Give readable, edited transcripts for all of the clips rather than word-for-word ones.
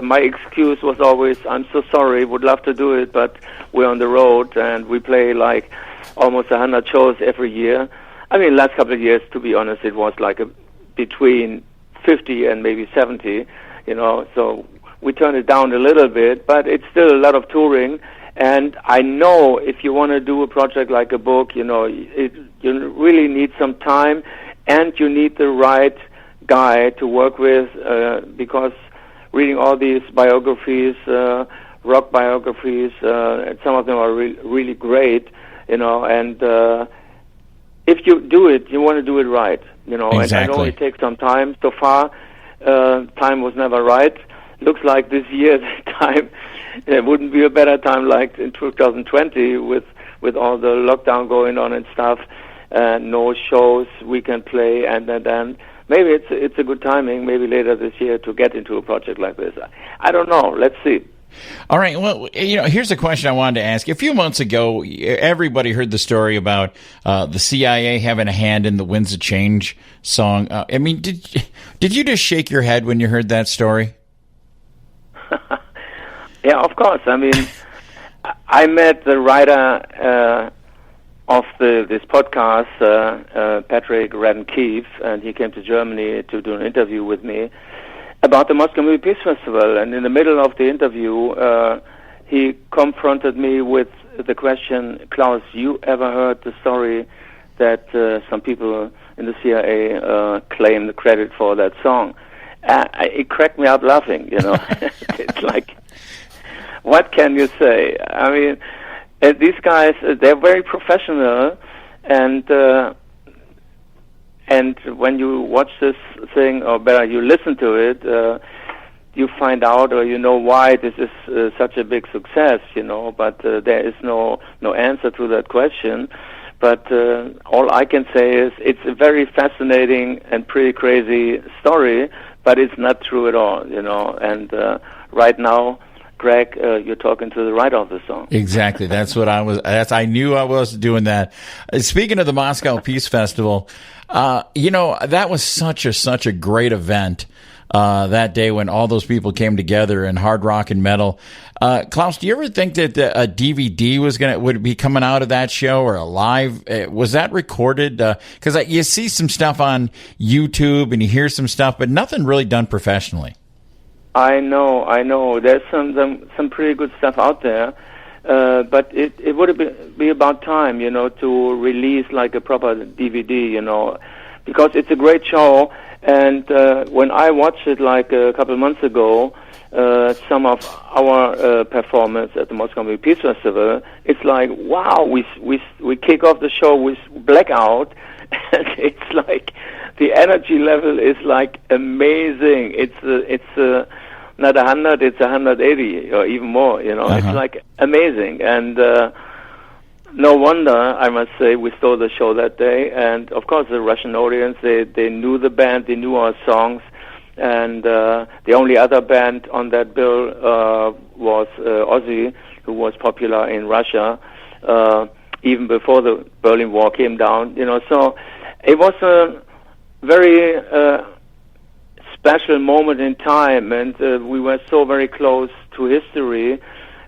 my excuse was always, I'm so sorry, would love to do it, but we're on the road and we play like almost 100 shows every year. I mean, last couple of years, to be honest, it was like between 50 and maybe 70, so we turned it down a little bit, but it's still a lot of touring. And I know if you want to do a project like a book, you really need some time, and you need the right guy to work with, because reading all these biographies, rock biographies, and some of them are really great, and if you do it, you want to do it right, Exactly. And I know it takes some time. So far, time was never right. Looks like this year, time, there wouldn't be a better time like in 2020 with all the lockdown going on and stuff, no shows we can play, and then maybe it's a good timing, maybe later this year, to get into a project like this. I don't know. Let's see. All right. Well, here's a question I wanted to ask. A few months ago, everybody heard the story about the CIA having a hand in the Winds of Change song. I mean, did you just shake your head when you heard that story? Yeah, of course. I mean, I met the writer of this podcast, Patrick Radden-Keefe, and he came to Germany to do an interview with me about the Moscow Movie Peace Festival. And in the middle of the interview, he confronted me with the question, Klaus, you ever heard the story that some people in the CIA claim the credit for that song? It cracked me up laughing, It's like, what can you say? I mean, these guys, they're very professional, and when you watch this thing, or better, you listen to it, you find out, or why this is such a big success, but there is no answer to that question. But all I can say is it's a very fascinating and pretty crazy story, but it's not true at all, and right now, Greg, you're talking to the writer of the song. Exactly. That's what I knew I was doing that. Speaking of the Moscow Peace Festival, that was such a great event that day when all those people came together in hard rock and metal. Klaus, do you ever think that a DVD would be coming out of that show, or a live? Was that recorded? Because you see some stuff on YouTube and you hear some stuff, but nothing really done professionally. I know. There's some pretty good stuff out there, but it would be about time, to release like a proper DVD, because it's a great show. And when I watched it like a couple of months ago, some of our performance at the Moscow Movie Peace Festival, it's like, wow, we kick off the show with Blackout, and it's like the energy level is like amazing. It's not 100, it's 180 or even more, It's like amazing. And no wonder, I must say, we stole the show that day. And of course, the Russian audience, they knew the band, they knew our songs. And the only other band on that bill was Ozzy, who was popular in Russia even before the Berlin Wall came down. So it was a very special moment in time, and we were so very close to history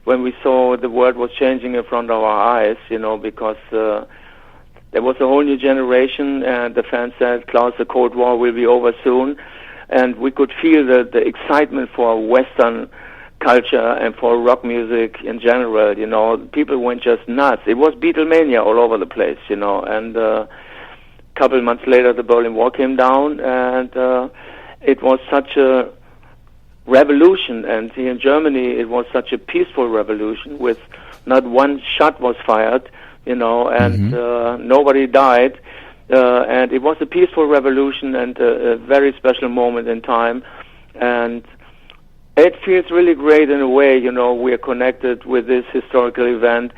when we saw the world was changing in front of our eyes, because there was a whole new generation, and the fans said, Klaus, the Cold War will be over soon, and we could feel the excitement for Western culture and for rock music in general, people went just nuts. It was Beatlemania all over the place, and a couple of months later the Berlin Wall came down, and it was such a revolution, and here in Germany it was such a peaceful revolution with not one shot was fired, and nobody died, and it was a peaceful revolution and a very special moment in time, and it feels really great in a way, we are connected with this historical event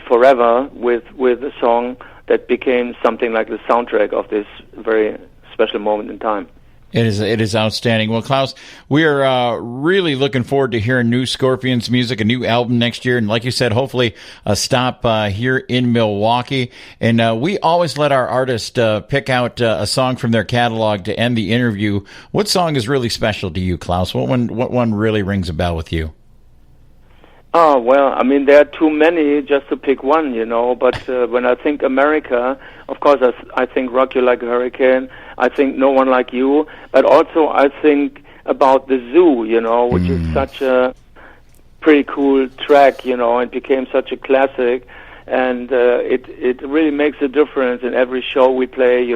forever with a song that became something like the soundtrack of this very special moment in time. It is outstanding. Well, Klaus, we are really looking forward to hearing new Scorpions music, a new album next year, and like you said, hopefully a stop here in Milwaukee. And we always let our artists pick out a song from their catalog to end the interview. What song is really special to you, Klaus? What one really rings a bell with you? Oh, well, I mean, there are too many just to pick one, but when I think America, of course, I think Rock You Like a Hurricane, I think No One Like You, but also I think about The Zoo, which is such a pretty cool track, and became such a classic, and it really makes a difference in every show we play,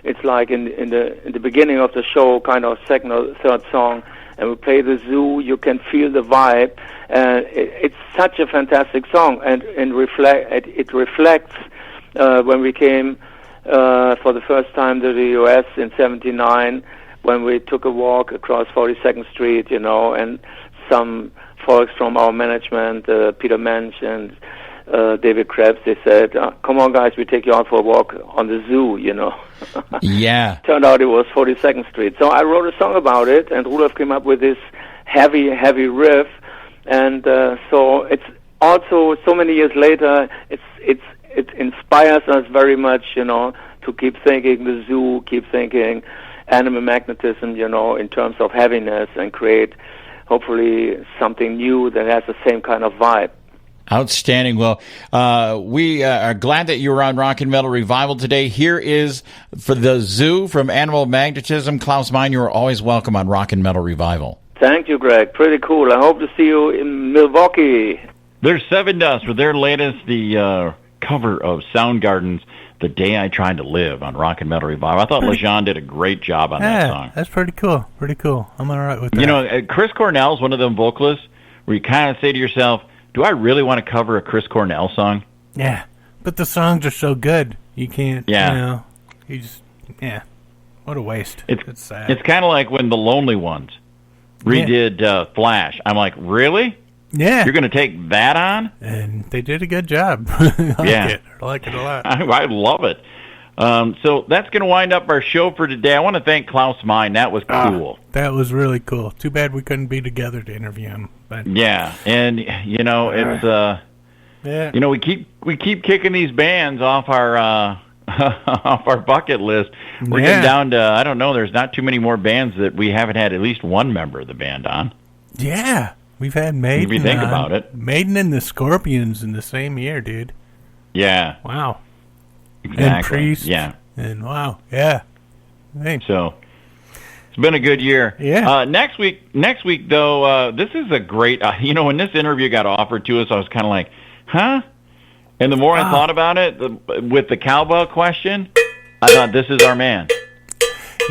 It's like in the beginning of the show, kind of second or third song, and we play The Zoo, you can feel the vibe, and it's such a fantastic song, and it reflects when we came for the first time to the U.S. in '79, when we took a walk across 42nd Street, and some folks from our management, Peter Mensch and David Krebs, they said, come on guys, we take you out for a walk on the zoo, Yeah. Turned out it was 42nd Street. So I wrote a song about it, and Rudolf came up with this heavy riff, and so it's also, so many years later, it inspires us very much, to keep thinking the zoo, keep thinking animal magnetism, in terms of heaviness, and create, hopefully, something new that has the same kind of vibe. Outstanding. Well, we are glad that you were on Rock and Metal Revival today. Here is for the Zoo from Animal Magnetism. Klaus-Meine, you are always welcome on Rock and Metal Revival. Thank you, Greg. Pretty cool. I hope to see you in Milwaukee. There's Seven Dust with their latest, the cover of Soundgarden's The Day I Tried to Live on Rock and Metal Revival. I thought LeJean did a great job on that song. That's pretty cool. Pretty cool. I'm all right with that. Chris Cornell's one of them vocalists where you kind of say to yourself, do I really want to cover a Chris Cornell song? Yeah, but the songs are so good. You can't, you just, what a waste. It's sad. It's kind of like when the Lonely Ones redid Flash. I'm like, really? Yeah. You're going to take that on? And they did a good job. I like it a lot. I love it. So that's going to wind up our show for today. I want to thank Klaus-Meine. That was cool. That was really cool. Too bad we couldn't be together to interview him. But yeah, and it's we keep kicking these bands off our off our bucket list. We're getting down to, I don't know, there's not too many more bands that we haven't had at least one member of the band on. Yeah, we've had Maiden. If you think about it, Maiden and the Scorpions in the same year, dude. Yeah. Wow. Exactly. And Priest. Yeah. And wow. Yeah. Hey. So it's been a good year. Yeah. Next week though, this is a great. When this interview got offered to us, I was kind of like, huh? And the more I thought about it, with the cowbell question, I thought this is our man.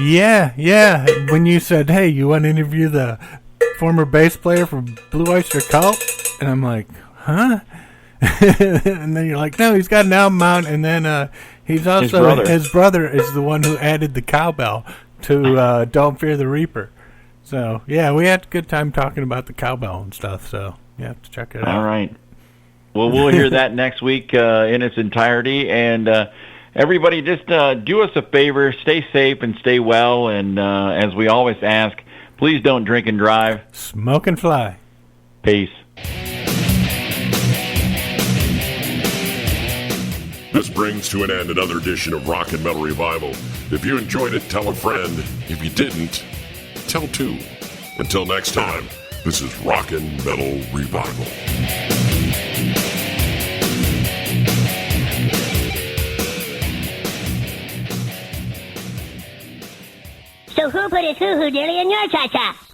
Yeah. When you said, "Hey, you want to interview the former bass player for Blue Oyster Cult?" and I'm like, huh? And then you're like, no, he's got an album out, and then he's also his brother is the one who added the cowbell to Don't Fear the Reaper. So yeah, we had a good time talking about the cowbell and stuff. So you have to check it out. All right. Well, we'll hear that next week in its entirety, and everybody just do us a favor, stay safe and stay well, and as we always ask, please don't drink and drive. Smoke and fly. Peace. This brings to an end another edition of Rock and Metal Revival. If you enjoyed it, tell a friend. If you didn't, tell two. Until next time, this is Rock and Metal Revival. So who put his hoo-hoo dilly in your cha-cha?